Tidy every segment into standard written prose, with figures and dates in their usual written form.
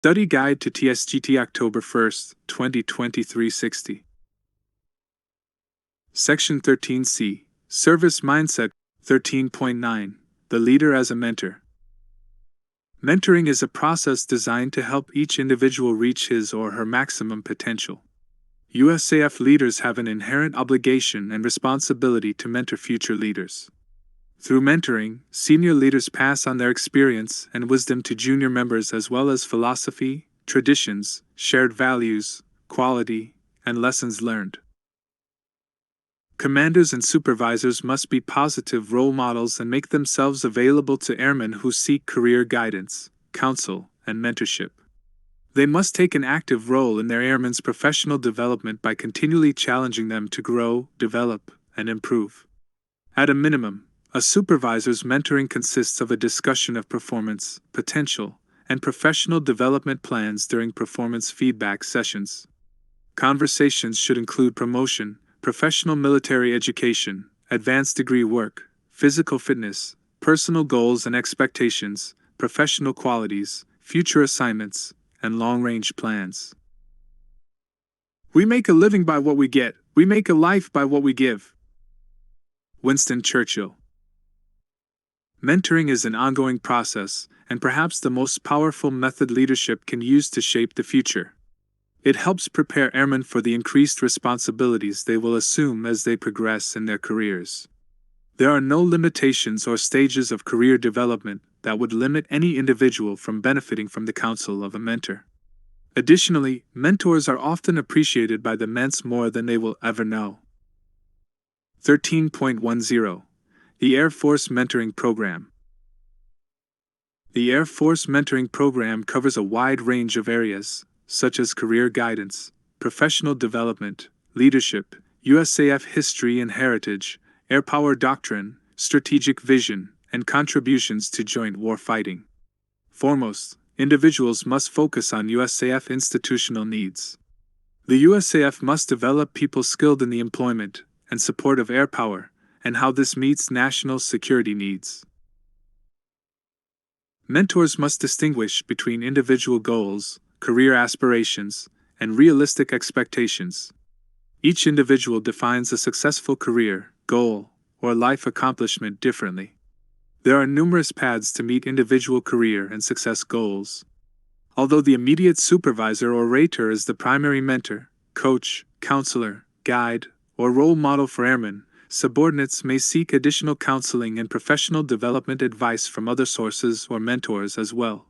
Study Guide to Tsgt October 1st, 2023 60. Section 13C, Service Mindset. 13.9, The Leader as a Mentor. Mentoring is a process designed to help each individual reach his or her maximum potential. USAF leaders have an inherent obligation and responsibility to mentor future leaders. Through mentoring, senior leaders pass on their experience and wisdom to junior members, as well as philosophy, traditions, shared values, quality, and lessons learned. Commanders and supervisors must be positive role models and make themselves available to airmen who seek career guidance, counsel, and mentorship. They must take an active role in their airmen's professional development by continually challenging them to grow, develop, and improve. At a minimum, a supervisor's mentoring consists of a discussion of performance, potential, and professional development plans during performance feedback sessions. Conversations should include promotion, professional military education, advanced degree work, physical fitness, personal goals and expectations, professional qualities, future assignments, and long-range plans. We make a living by what we get. We make a life by what we give. Winston Churchill. Mentoring is an ongoing process, and perhaps the most powerful method leadership can use to shape the future. It helps prepare airmen for the increased responsibilities they will assume as they progress in their careers. There are no limitations or stages of career development that would limit any individual from benefiting from the counsel of a mentor. Additionally, mentors are often appreciated by the men's more than they will ever know. 13.10. The Air Force Mentoring Program. The Air Force Mentoring Program covers a wide range of areas, such as career guidance, professional development, leadership, USAF history and heritage, air power doctrine, strategic vision, and contributions to joint warfighting. Foremost, individuals must focus on USAF institutional needs. The USAF must develop people skilled in the employment and support of air power, and how this meets national security needs. Mentors must distinguish between individual goals, career aspirations, and realistic expectations. Each individual defines a successful career, goal, or life accomplishment differently. There are numerous paths to meet individual career and success goals. Although the immediate supervisor or rater is the primary mentor, coach, counselor, guide, or role model for airmen, subordinates may seek additional counseling and professional development advice from other sources or mentors as well.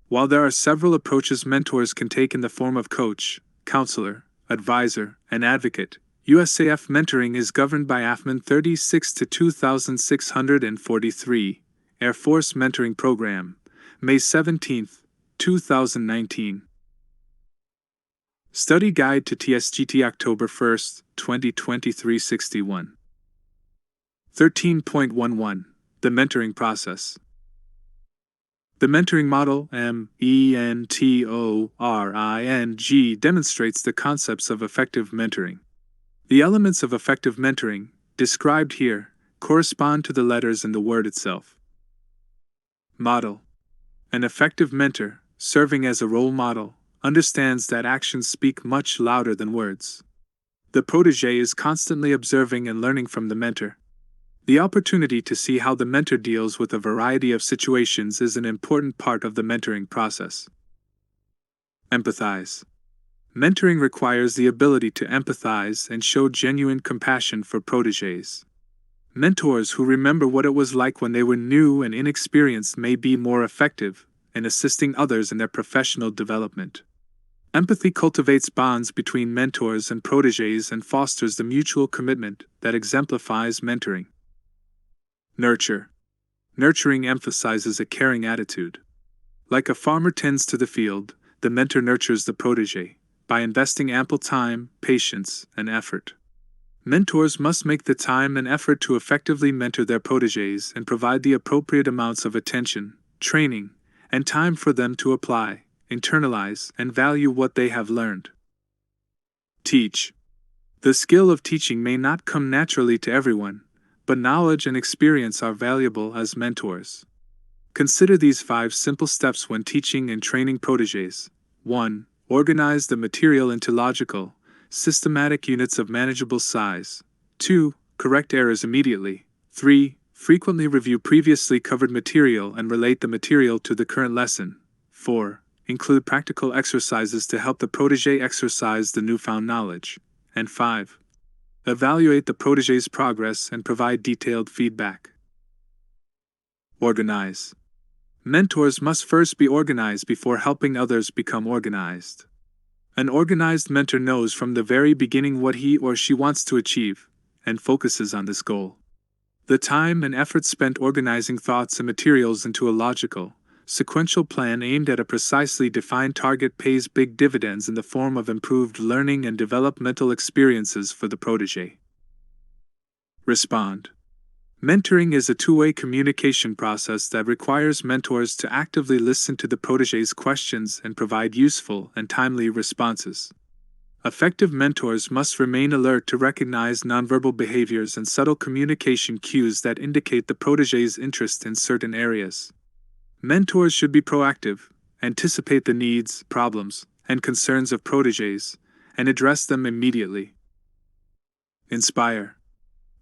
While there are several approaches mentors can take in the form of coach, counselor, advisor, and advocate, USAF mentoring is governed by AFMAN 36-2643, Air Force Mentoring Program, May 17, 2019. Study Guide to Tsgt October 1, 2023 61. 13.11, The Mentoring Process. The mentoring model, mentoring, demonstrates the concepts of effective mentoring. The elements of effective mentoring, described here, correspond to the letters in the word itself. Model. An effective mentor, serving as a role model, understands that actions speak much louder than words. The protege is constantly observing and learning from the mentor. The opportunity to see how the mentor deals with a variety of situations is an important part of the mentoring process. Empathize. Mentoring requires the ability to empathize and show genuine compassion for proteges. Mentors who remember what it was like when they were new and inexperienced may be more effective in assisting others in their professional development. Empathy cultivates bonds between mentors and proteges and fosters the mutual commitment that exemplifies mentoring. Nurture. Nurturing emphasizes a caring attitude. Like a farmer tends to the field, the mentor nurtures the protege by investing ample time, patience, and effort. Mentors must make the time and effort to effectively mentor their proteges and provide the appropriate amounts of attention, training, and time for them to apply, internalize, and value what they have learned. Teach. The skill of teaching may not come naturally to everyone, but knowledge and experience are valuable as mentors. Consider these 5 simple steps when teaching and training protégés. 1. Organize the material into logical, systematic units of manageable size. 2. Correct errors immediately. 3. Frequently review previously covered material and relate the material to the current lesson. 4. Include practical exercises to help the protégé exercise the newfound knowledge. And 5. Evaluate the protégé's progress and provide detailed feedback. Organize. Mentors must first be organized before helping others become organized. An organized mentor knows from the very beginning what he or she wants to achieve, and focuses on this goal. The time and effort spent organizing thoughts and materials into a logical, sequential plan aimed at a precisely defined target pays big dividends in the form of improved learning and developmental experiences for the protégé. Respond. Mentoring is a two-way communication process that requires mentors to actively listen to the protégé's questions and provide useful and timely responses. Effective mentors must remain alert to recognize nonverbal behaviors and subtle communication cues that indicate the protégé's interest in certain areas. Mentors should be proactive, anticipate the needs, problems, and concerns of protégés, and address them immediately. Inspire.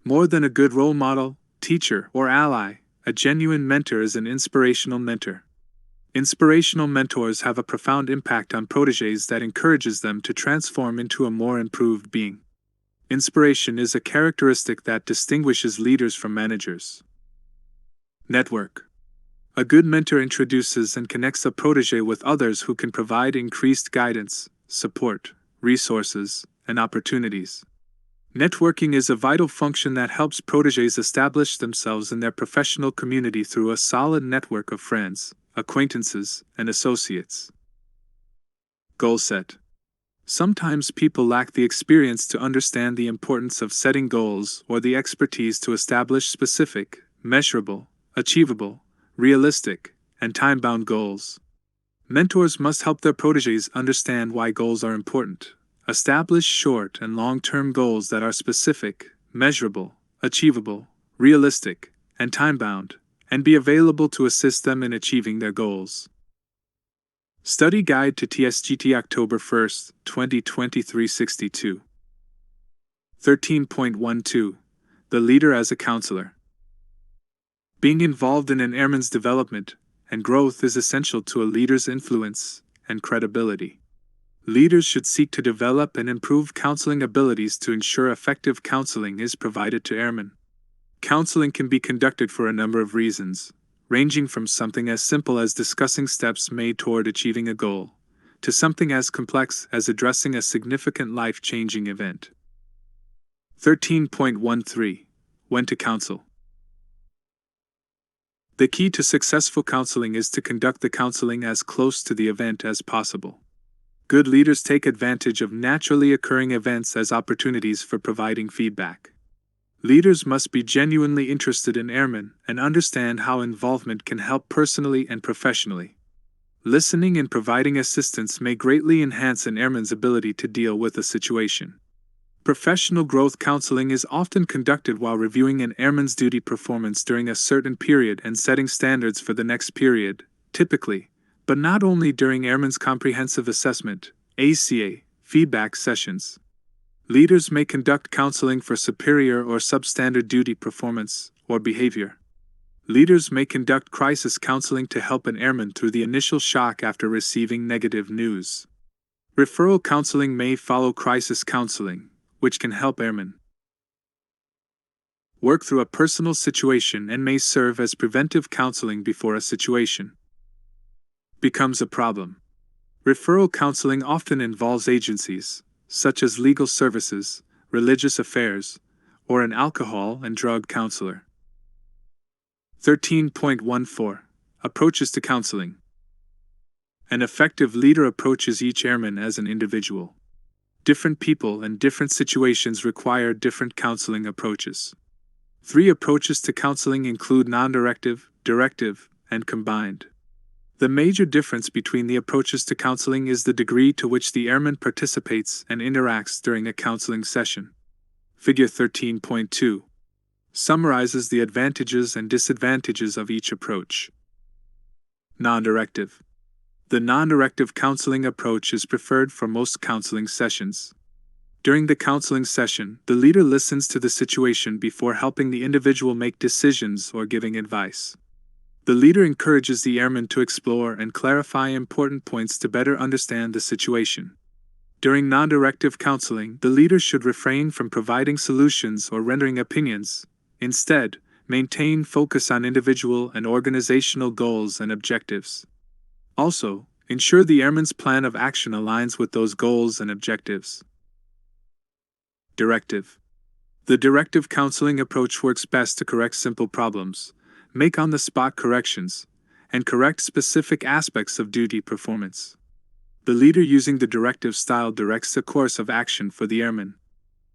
More than a good role model, teacher, or ally, a genuine mentor is an inspirational mentor. Inspirational mentors have a profound impact on protégés that encourages them to transform into a more improved being. Inspiration is a characteristic that distinguishes leaders from managers. Network. A good mentor introduces and connects a protégé with others who can provide increased guidance, support, resources, and opportunities. Networking is a vital function that helps protégés establish themselves in their professional community through a solid network of friends, acquaintances, and associates. Goal set. Sometimes people lack the experience to understand the importance of setting goals or the expertise to establish specific, measurable, achievable, realistic, and time-bound goals. Mentors must help their protégés understand why goals are important. Establish short and long-term goals that are specific, measurable, achievable, realistic, and time-bound, and be available to assist them in achieving their goals. Study Guide to Tsgt October 1, 2023 62. 13.12. The Leader as a Counselor. Being involved in an airman's development and growth is essential to a leader's influence and credibility. Leaders should seek to develop and improve counseling abilities to ensure effective counseling is provided to airmen. Counseling can be conducted for a number of reasons, ranging from something as simple as discussing steps made toward achieving a goal, to something as complex as addressing a significant life-changing event. 13.13. When to counsel. The key to successful counseling is to conduct the counseling as close to the event as possible. Good leaders take advantage of naturally occurring events as opportunities for providing feedback. Leaders must be genuinely interested in airmen and understand how involvement can help personally and professionally. Listening and providing assistance may greatly enhance an airman's ability to deal with a situation. Professional growth counseling is often conducted while reviewing an airman's duty performance during a certain period and setting standards for the next period, typically, but not only during Airman's Comprehensive Assessment, ACA, feedback sessions. Leaders may conduct counseling for superior or substandard duty performance or behavior. Leaders may conduct crisis counseling to help an airman through the initial shock after receiving negative news. Referral counseling may follow crisis counseling, which can help airmen work through a personal situation and may serve as preventive counseling before a situation becomes a problem. Referral counseling often involves agencies, such as legal services, religious affairs, or an alcohol and drug counselor. 13.14. Approaches to counseling. An effective leader approaches each airman as an individual. Different people and different situations require different counseling approaches. 3 approaches to counseling include non-directive, directive, and combined. The major difference between the approaches to counseling is the degree to which the airman participates and interacts during a counseling session. Figure 13.2 summarizes the advantages and disadvantages of each approach. Non-directive. The non-directive counseling approach is preferred for most counseling sessions. During the counseling session, the leader listens to the situation before helping the individual make decisions or giving advice. The leader encourages the airman to explore and clarify important points to better understand the situation. During non-directive counseling, the leader should refrain from providing solutions or rendering opinions. Instead, maintain focus on individual and organizational goals and objectives. Also, ensure the airman's plan of action aligns with those goals and objectives. Directive. The directive counseling approach works best to correct simple problems, make on-the-spot corrections, and correct specific aspects of duty performance. The leader using the directive style directs the course of action for the airman.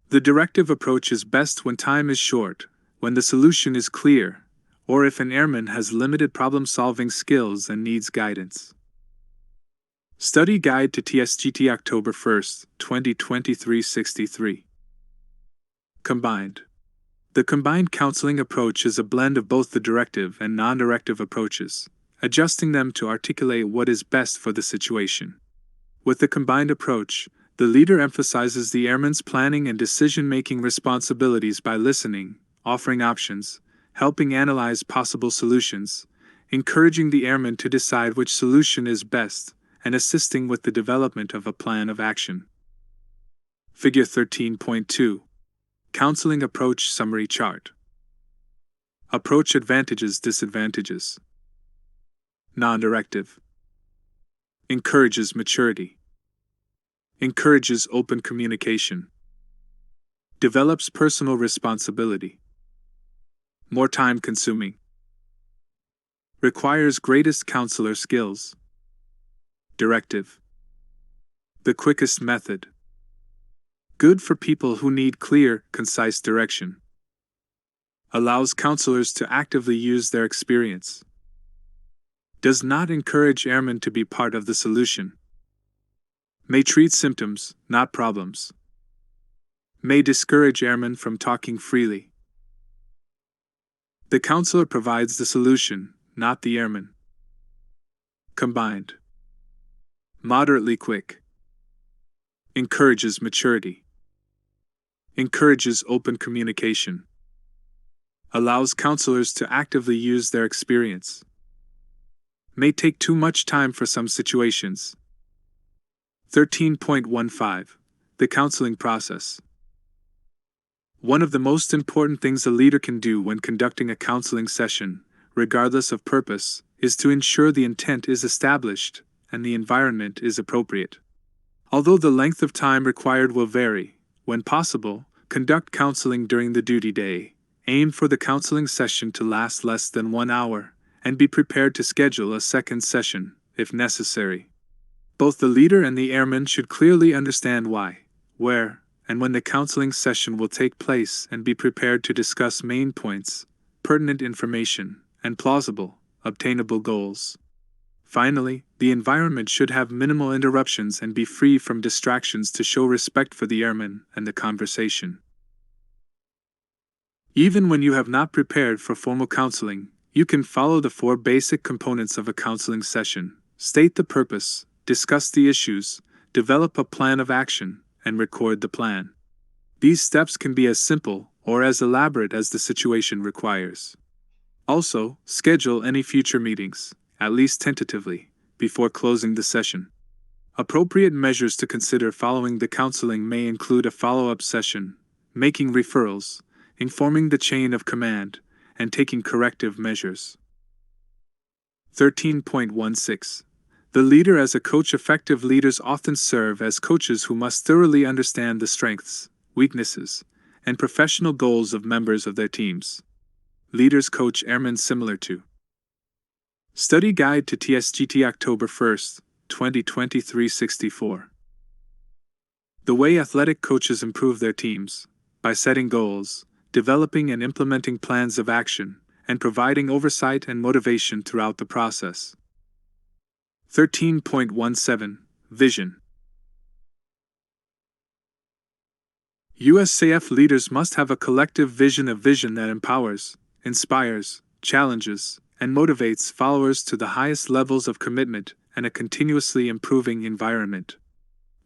The directive approach is best when time is short, when the solution is clear, or if an airman has limited problem-solving skills and needs guidance. Study Guide to Tsgt October 1st, 2023 63. Combined. The combined counseling approach is a blend of both the directive and non-directive approaches, adjusting them to articulate what is best for the situation. With the combined approach, the leader emphasizes the airman's planning and decision-making responsibilities by listening, offering options, helping analyze possible solutions, encouraging the airman to decide which solution is best, and assisting with the development of a plan of action. Figure 13.2. Counseling Approach Summary Chart. Approach Advantages, Disadvantages. Non-directive. Encourages maturity. Encourages open communication. Develops personal responsibility. More time consuming. Requires greatest counselor skills. Directive. The quickest method. Good for people who need clear, concise direction. Allows counselors to actively use their experience. Does not encourage airmen to be part of the solution. May treat symptoms, not problems. May discourage airmen from talking freely. The counselor provides the solution, not the airman. Combined. Moderately quick. Encourages maturity. Encourages open communication. Allows counselors to actively use their experience. May take too much time for some situations. 13.15. The counseling process. One of the most important things a leader can do when conducting a counseling session, regardless of purpose, is to ensure the intent is established and the environment is appropriate. Although the length of time required will vary, when possible, conduct counseling during the duty day. Aim for the counseling session to last less than 1 hour, and be prepared to schedule a second session, if necessary. Both the leader and the airman should clearly understand why, where, and when the counseling session will take place and be prepared to discuss main points, pertinent information, and plausible, obtainable goals. Finally, the environment should have minimal interruptions and be free from distractions to show respect for the airman and the conversation. Even when you have not prepared for formal counseling, you can follow the 4 basic components of a counseling session: state the purpose, discuss the issues, develop a plan of action, and record the plan. These steps can be as simple or as elaborate as the situation requires. Also, schedule any future meetings, at least tentatively, before closing the session. Appropriate measures to consider following the counseling may include a follow-up session, making referrals, informing the chain of command, and taking corrective measures. 13.16. The leader as a coach. Effective leaders often serve as coaches who must thoroughly understand the strengths, weaknesses, and professional goals of members of their teams. Leaders coach airmen similar to. Study Guide to Tsgt October 1st, 2023 64. The way athletic coaches improve their teams: by setting goals, developing and implementing plans of action, and providing oversight and motivation throughout the process. 13.17. Vision. USAF leaders must have a collective vision that empowers, inspires, challenges, and motivates followers to the highest levels of commitment and a continuously improving environment.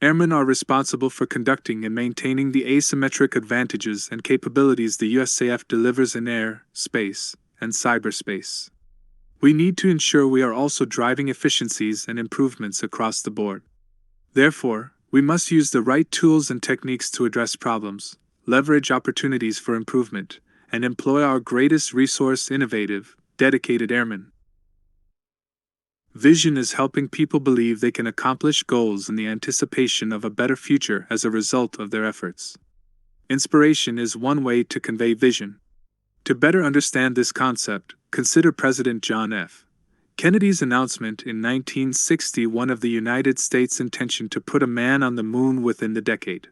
Airmen are responsible for conducting and maintaining the asymmetric advantages and capabilities the USAF delivers in air, space, and cyberspace. We need to ensure we are also driving efficiencies and improvements across the board. Therefore, we must use the right tools and techniques to address problems, leverage opportunities for improvement, and employ our greatest resource, innovative, dedicated airmen. Vision is helping people believe they can accomplish goals in the anticipation of a better future as a result of their efforts. Inspiration is one way to convey vision. To better understand this concept, consider President John F. Kennedy's announcement in 1961 of the United States' intention to put a man on the moon within the decade.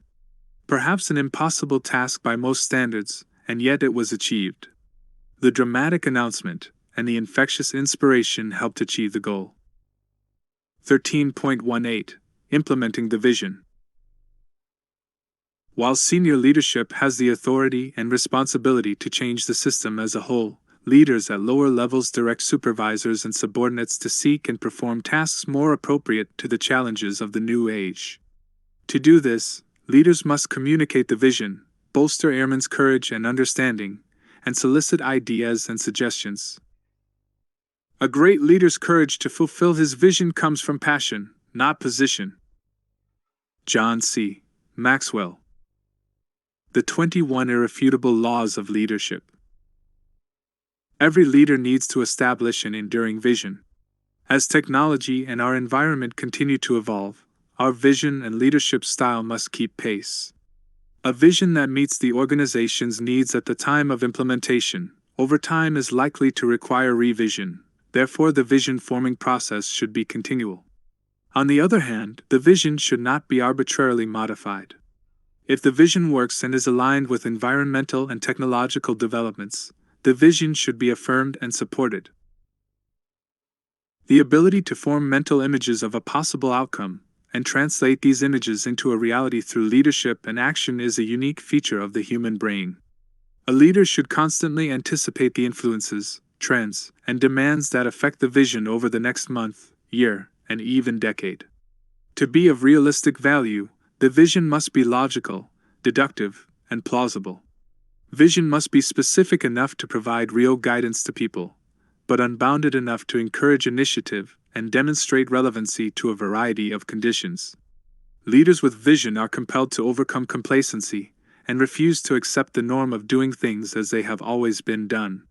Perhaps an impossible task by most standards, and yet it was achieved. The dramatic announcement and the infectious inspiration helped achieve the goal. 13.18 Implementing the Vision. While senior leadership has the authority and responsibility to change the system as a whole, leaders at lower levels direct supervisors and subordinates to seek and perform tasks more appropriate to the challenges of the new age. To do this, leaders must communicate the vision, bolster airmen's courage and understanding, and solicit ideas and suggestions. A great leader's courage to fulfill his vision comes from passion, not position. John C. Maxwell. The 21 Irrefutable Laws of Leadership. Every leader needs to establish an enduring vision. As technology and our environment continue to evolve, our vision and leadership style must keep pace. A vision that meets the organization's needs at the time of implementation, over time, is likely to require revision. Therefore, the vision-forming process should be continual. On the other hand, the vision should not be arbitrarily modified. If the vision works and is aligned with environmental and technological developments, the vision should be affirmed and supported. The ability to form mental images of a possible outcome and translate these images into a reality through leadership and action is a unique feature of the human brain. A leader should constantly anticipate the influences, trends, and demands that affect the vision over the next month, year, and even decade. To be of realistic value, the vision must be logical, deductive, and plausible. Vision must be specific enough to provide real guidance to people, but unbounded enough to encourage initiative and demonstrate relevancy to a variety of conditions. Leaders with vision are compelled to overcome complacency and refuse to accept the norm of doing things as they have always been done.